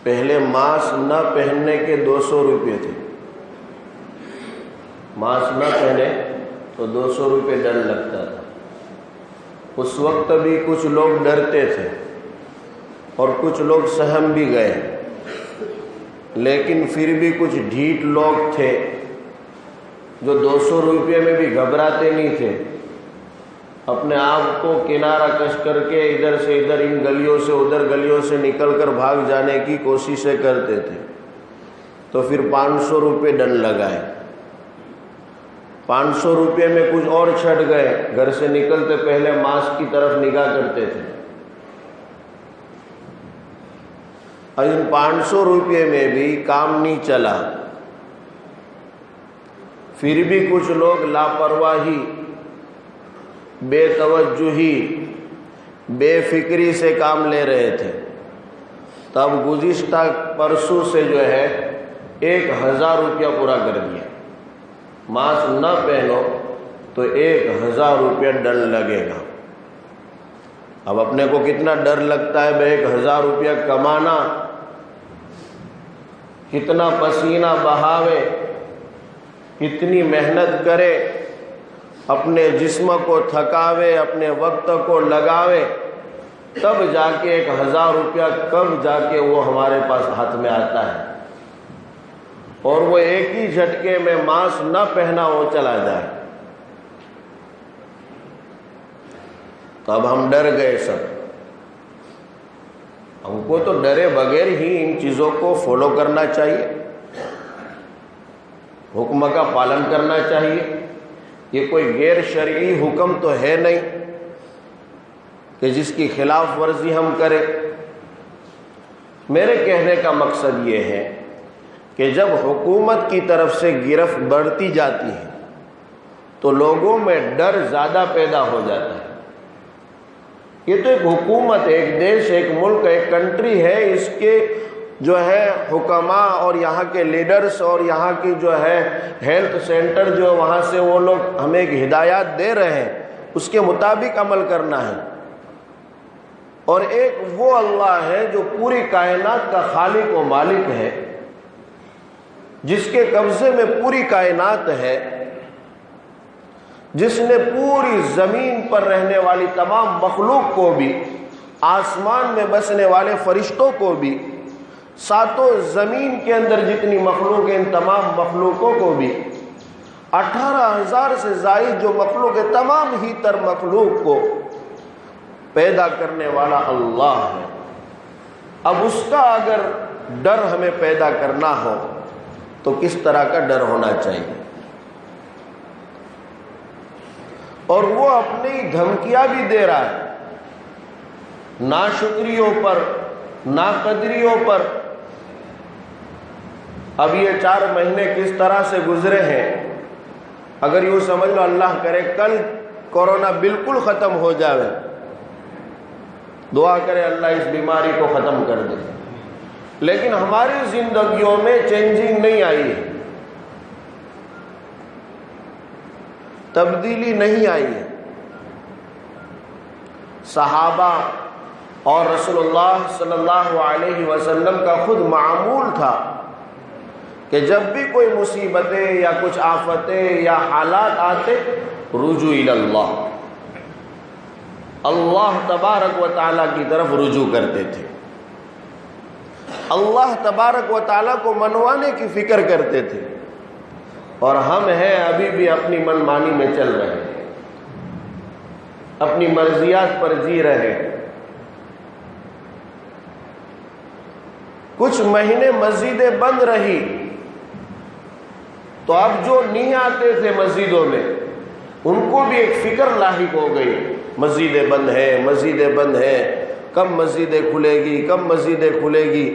پہلے ماسک نہ پہننے کے 200 روپے تھے، ماسک نہ پہنے تو 200 روپے ڈر لگتا تھا۔ اس وقت بھی کچھ لوگ ڈرتے تھے اور کچھ لوگ سہم بھی گئے، لیکن پھر بھی کچھ ڈھیٹ لوگ تھے جو 200 روپے میں بھی گھبراتے نہیں تھے، اپنے آپ کو کنارہ کش کر کے ادھر سے ادھر، ان گلیوں سے ادھر گلیوں سے نکل کر بھاگ جانے کی کوششیں کرتے تھے۔ تو پھر 500 روپے ڈن لگائے، 500 روپے میں کچھ اور چھٹ گئے، گھر سے نکلتے پہلے ماسک کی طرف نگاہ کرتے تھے، اور ان 500 روپے میں بھی کام نہیں چلا، پھر بھی کچھ لوگ لاپرواہی، بے توجہی، بے فکری سے کام لے رہے تھے۔ تب گزشتہ پرسوں سے جو ہے 1000 روپیہ پورا کر دیا، ماسک نہ پہنو تو 1000 روپیہ ڈر لگے گا۔ اب اپنے کو کتنا ڈر لگتا ہے بھائی 1000 روپیہ کمانا، کتنا پسینہ بہاوے، کتنی محنت کرے، اپنے جسم کو تھکاوے، اپنے وقت کو لگاوے، تب جا کے 1000 روپیہ کب جا کے وہ ہمارے پاس ہاتھ میں آتا ہے، اور وہ ایک ہی جھٹکے میں ماسک نہ پہنا وہ چلا جائے۔ تو اب ہم ڈر گئے سب، ہم کو تو ڈرے بغیر ہی ان چیزوں کو فالو کرنا چاہیے، حکم کا پالن کرنا چاہیے۔ یہ کوئی غیر شرعی حکم تو ہے نہیں کہ جس کی خلاف ورزی ہم کریں۔ میرے کہنے کا مقصد یہ ہے کہ جب حکومت کی طرف سے گرفت بڑھتی جاتی ہے تو لوگوں میں ڈر زیادہ پیدا ہو جاتا ہے۔ یہ تو ایک حکومت ہے، ایک دیش، ایک ملک، ایک کنٹری ہے، اس کے جو ہے حکماء اور یہاں کے لیڈرز اور یہاں کی جو ہے ہیلتھ سینٹر جو وہاں سے وہ لوگ ہمیں ایک ہدایات دے رہے ہیں، اس کے مطابق عمل کرنا ہے۔ اور ایک وہ اللہ ہے جو پوری کائنات کا خالق و مالک ہے، جس کے قبضے میں پوری کائنات ہے، جس نے پوری زمین پر رہنے والی تمام مخلوق کو بھی، آسمان میں بسنے والے فرشتوں کو بھی، ساتوں زمین کے اندر جتنی مخلوق ہیں ان تمام مخلوقوں کو بھی، 18,000 سے زائد جو مخلوق ہے، تمام ہی تر مخلوق کو پیدا کرنے والا اللہ ہے۔ اب اس کا اگر ڈر ہمیں پیدا کرنا ہو تو کس طرح کا ڈر ہونا چاہیے؟ اور وہ اپنی دھمکیاں بھی دے رہا ہے، ناشکریوں پر، ناقدریوں پر۔ اب یہ 4 مہینے کس طرح سے گزرے ہیں، اگر یوں سمجھ لو اللہ کرے کل کورونا بالکل ختم ہو جائے، دعا کرے اللہ اس بیماری کو ختم کر دے، لیکن ہماری زندگیوں میں چینجنگ نہیں آئی ہے، تبدیلی نہیں آئی ہے۔ صحابہ اور رسول اللہ صلی اللہ علیہ وسلم کا خود معمول تھا کہ جب بھی کوئی مصیبتیں یا کچھ آفتیں یا حالات آتے، رجوع الی اللہ، اللہ تبارک و تعالیٰ کی طرف رجوع کرتے تھے، اللہ تبارک و تعالیٰ کو منوانے کی فکر کرتے تھے۔ اور ہم ہیں ابھی بھی اپنی من مانی میں چل رہے ہیں، اپنی مرضیات پر جی رہے ہیں۔ کچھ مہینے مسجدیں بند رہی تو اب جو نہیں آتے تھے مسجدوں میں ان کو بھی ایک فکر لاحق ہو گئی، مسجدیں بند ہیں، مسجدیں بند ہیں، کب مسجدیں کھلے گی، کب مسجدیں کھلے گی۔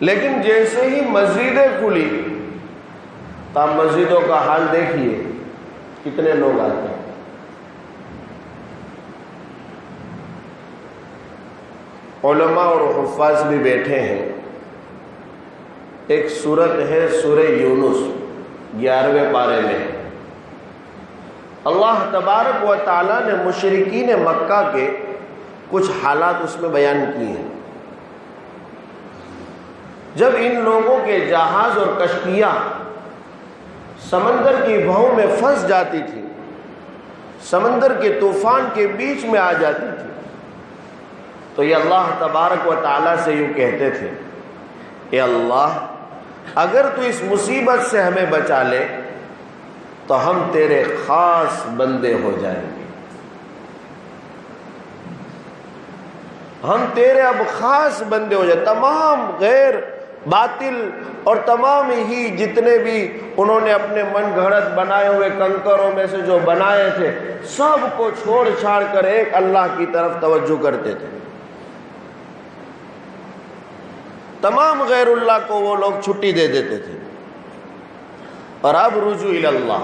لیکن جیسے ہی مسجدیں کھلی تو آپ مسجدوں کا حال دیکھیے، کتنے لوگ آتے ہیں۔ علماء اور حفاظ بھی بیٹھے ہیں۔ ایک سورت ہے سورہ یونس، 11ویں پارے میں اللہ تبارک و تعالیٰ نے مشرکین مکہ کے کچھ حالات اس میں بیان کیے ہیں۔ جب ان لوگوں کے جہاز اور کشتیاں سمندر کی بہو میں پھنس جاتی تھی، سمندر کے طوفان کے بیچ میں آ جاتی تھی، تو یہ اللہ تبارک و تعالیٰ سے یوں کہتے تھے، اے اللہ اگر تو اس مصیبت سے ہمیں بچا لے تو ہم تیرے خاص بندے ہو جائیں گے، ہم تیرے اب خاص بندے ہو جائیں۔ تمام غیر باطل اور تمام ہی جتنے بھی انہوں نے اپنے من گھڑت بنائے ہوئے کنکروں میں سے جو بنائے تھے، سب کو چھوڑ چھاڑ کر ایک اللہ کی طرف توجہ کرتے تھے۔ تمام غیر اللہ کو وہ لوگ چھٹی دے دیتے تھے اور اب رجوع الی اللہ،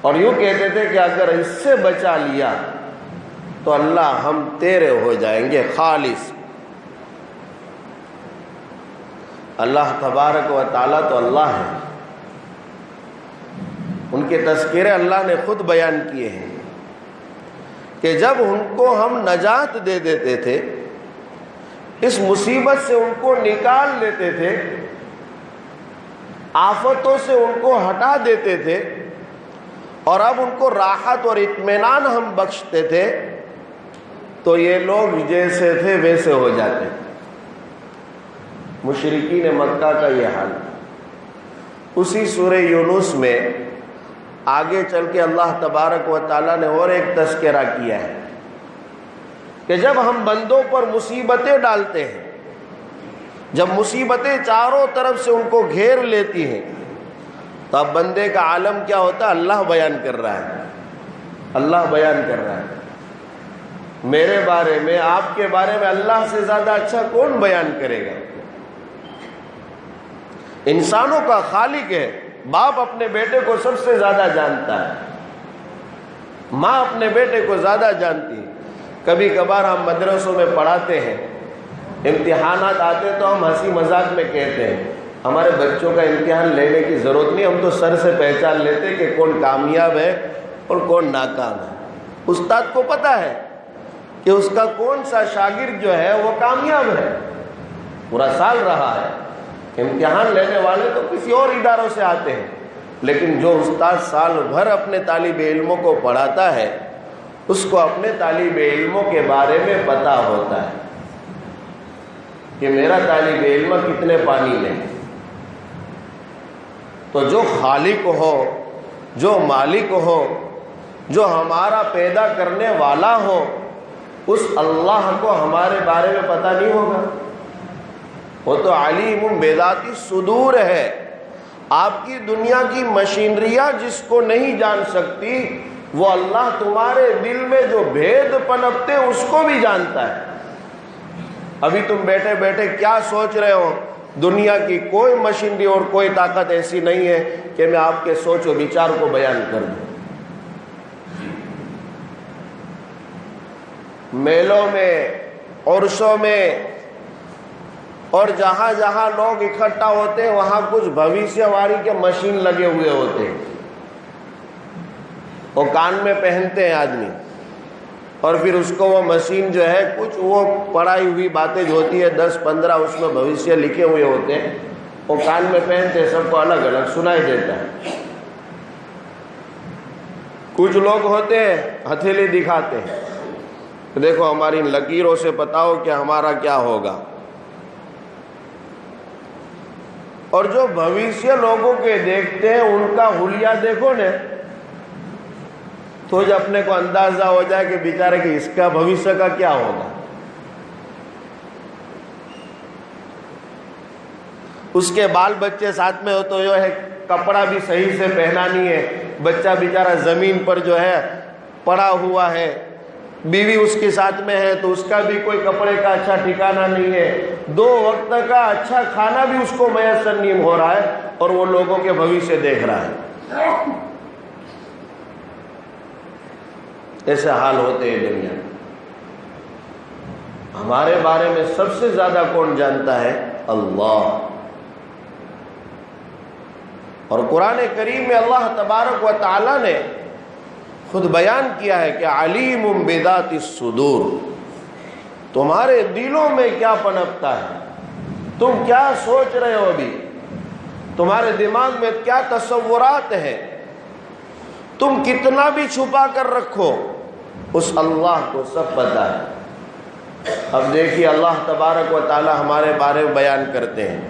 اور یوں کہتے تھے کہ اگر اس سے بچا لیا تو اللہ ہم تیرے ہو جائیں گے خالص۔ اللہ تبارک و تعالیٰ تو اللہ ہے، ان کے تذکرے اللہ نے خود بیان کیے ہیں کہ جب ان کو ہم نجات دے دیتے تھے، اس مصیبت سے ان کو نکال لیتے تھے، آفتوں سے ان کو ہٹا دیتے تھے، اور اب ان کو راحت اور اطمینان ہم بخشتے تھے، تو یہ لوگ جیسے تھے ویسے ہو جاتے۔ مشرکین مکہ کا یہ حال۔ اسی سورہ یونس میں آگے چل کے اللہ تبارک و تعالیٰ نے اور ایک تذکرہ کیا ہے کہ جب ہم بندوں پر مصیبتیں ڈالتے ہیں، جب مصیبتیں چاروں طرف سے ان کو گھیر لیتی ہیں، تو اب بندے کا عالم کیا ہوتا ہے؟ اللہ بیان کر رہا ہے، اللہ بیان کر رہا ہے۔ میرے بارے میں، آپ کے بارے میں اللہ سے زیادہ اچھا کون بیان کرے گا؟ انسانوں کا خالق ہے، باپ اپنے بیٹے کو سب سے زیادہ جانتا ہے، ماں اپنے بیٹے کو زیادہ جانتی ہے۔ کبھی کبھار ہم مدرسوں میں پڑھاتے ہیں، امتحانات آتے تو ہم ہنسی مذاق میں کہتے ہیں ہمارے بچوں کا امتحان لینے کی ضرورت نہیں، ہم تو سر سے پہچان لیتے کہ کون کامیاب ہے اور کون ناکام ہے۔ استاد کو پتہ ہے کہ اس کا کون سا شاگرد جو ہے وہ کامیاب ہے، پورا سال رہا ہے۔ امتحان لینے والے تو کسی اور اداروں سے آتے ہیں، لیکن جو استاد سال بھر اپنے طالب علموں کو پڑھاتا ہے، اس کو اپنے طالب علموں کے بارے میں پتہ ہوتا ہے کہ میرا طالب علم کتنے پانی میں۔ تو جو خالق ہو، جو مالک ہو، جو ہمارا پیدا کرنے والا ہو، اس اللہ کو ہمارے بارے میں پتہ نہیں ہوگا؟ وہ تو علیم بذات الصدور ہے۔ آپ کی دنیا کی مشینریاں جس کو نہیں جان سکتی، وہ اللہ تمہارے دل میں جو بھید پنپتے اس کو بھی جانتا ہے۔ ابھی تم بیٹھے بیٹھے کیا سوچ رہے ہو، دنیا کی کوئی مشینری اور کوئی طاقت ایسی نہیں ہے کہ میں آپ کے سوچ و وچار کو بیان کر دوں۔ میلوں میں، عرسوں میں اور جہاں جہاں لوگ اکٹھا ہوتے ہیں، وہاں کچھ بھوشیہ واری کے مشین لگے ہوئے ہوتے ہیں، وہ کان میں پہنتے ہیں آدمی، اور پھر اس کو وہ مشین جو ہے کچھ وہ پڑھائی ہوئی باتیں جو ہوتی ہے 10-15 اس میں بھوشیہ لکھے ہوئے ہوتے ہیں، وہ کان میں پہنتے ہیں، سب کو الگ الگ سنائی دیتا ہے۔ کچھ لوگ ہوتے ہیں ہتھیلی دکھاتے ہیں، دیکھو ہماری لکیروں سے بتاؤ کہ ہمارا کیا ہوگا۔ اور جو بھوشیہ لوگوں کے دیکھتے ہیں ان کا حلیہ دیکھو نا، تو جو اپنے کو اندازہ ہو جائے کہ بیچارے کہ اس کا بھوشیہ کا کیا ہوگا۔ اس کے بال بچے ساتھ میں ہو تو جو ہے کپڑا بھی صحیح سے پہنا نہیں ہے، بچہ بیچارہ زمین پر جو ہے پڑا ہوا ہے، بیوی اس کے ساتھ میں ہے تو اس کا بھی کوئی کپڑے کا اچھا ٹھکانہ نہیں ہے، 2 وقت کا اچھا کھانا بھی اس کو میسر نہیں ہو رہا ہے، اور وہ لوگوں کے بھوشیہ دیکھ رہا ہے۔ ایسے حال ہوتے ہیں دنیا میں۔ ہمارے بارے میں سب سے زیادہ کون جانتا ہے؟ اللہ۔ اور قرآن کریم میں اللہ تبارک و تعالی نے خود بیان کیا ہے کہ علیم بذات الصدور، تمہارے دلوں میں کیا پنپتا ہے، تم کیا سوچ رہے ہو، ابھی تمہارے دماغ میں کیا تصورات ہیں، تم کتنا بھی چھپا کر رکھو، اس اللہ کو سب پتہ ہے۔ اب دیکھیے اللہ تبارک و تعالی ہمارے بارے میں بیان کرتے ہیں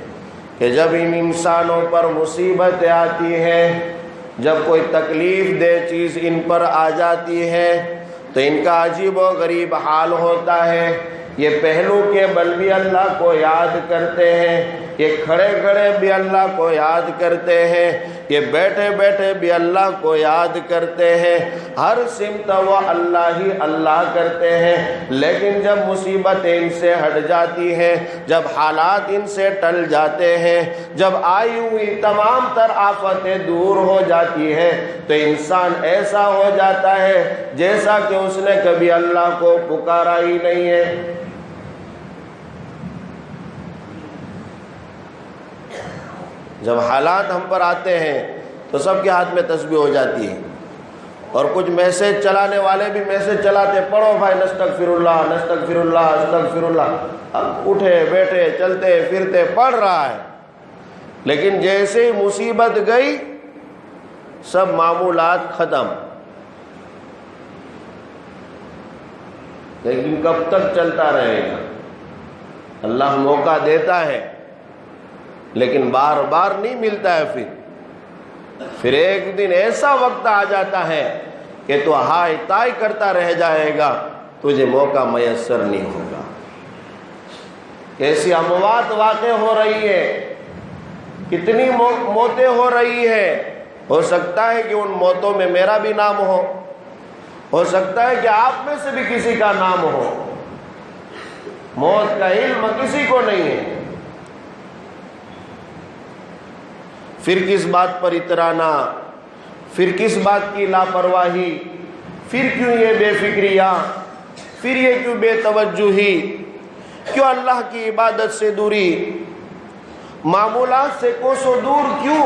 کہ جب ان انسانوں پر مصیبتیں آتی ہیں، جب کوئی تکلیف دہ چیز ان پر آ جاتی ہے تو ان کا عجیب و غریب حال ہوتا ہے۔ یہ پہلو کے بل بھی اللہ کو یاد کرتے ہیں، یہ کھڑے کھڑے بھی اللہ کو یاد کرتے ہیں، یہ بیٹھے بیٹھے بھی اللہ کو یاد کرتے ہیں، ہر سمت وہ اللہ ہی اللہ کرتے ہیں۔ لیکن جب مصیبتیں ان سے ہٹ جاتی ہیں، جب حالات ان سے ٹل جاتے ہیں، جب آئی ہوئی تمام تر آفتیں دور ہو جاتی ہیں تو انسان ایسا ہو جاتا ہے جیسا کہ اس نے کبھی اللہ کو پکارا ہی نہیں ہے۔ جب حالات ہم پر آتے ہیں تو سب کے ہاتھ میں تسبیح ہو جاتی ہے، اور کچھ میسج چلانے والے بھی میسج چلاتے، پڑھو بھائی نستغفر اللہ نستغفر اللہ استغفر اللہ، اب اٹھے بیٹھے چلتے پھرتے پڑھ رہا ہے، لیکن جیسے ہی مصیبت گئی سب معمولات ختم۔ لیکن کب تک چلتا رہے گا؟ اللہ موقع دیتا ہے لیکن بار بار نہیں ملتا ہے۔ پھر ایک دن ایسا وقت آ جاتا ہے کہ تو ہائے تائی کرتا رہ جائے گا، تجھے موقع میسر نہیں ہوگا۔ کیسی اموات واقع ہو رہی ہے، کتنی موتیں ہو رہی ہے، ہو سکتا ہے کہ ان موتوں میں میرا بھی نام ہو سکتا ہے کہ آپ میں سے بھی کسی کا نام ہو۔ موت کا علم کسی کو نہیں ہے۔ پھر کس بات پر اترانا، پھر کس بات کی لاپرواہی، پھر کیوں یہ بے فکریاں، پھر یہ کیوں بے توجہی، کیوں اللہ کی عبادت سے دوری، معمولات سے کوسوں دور کیوں؟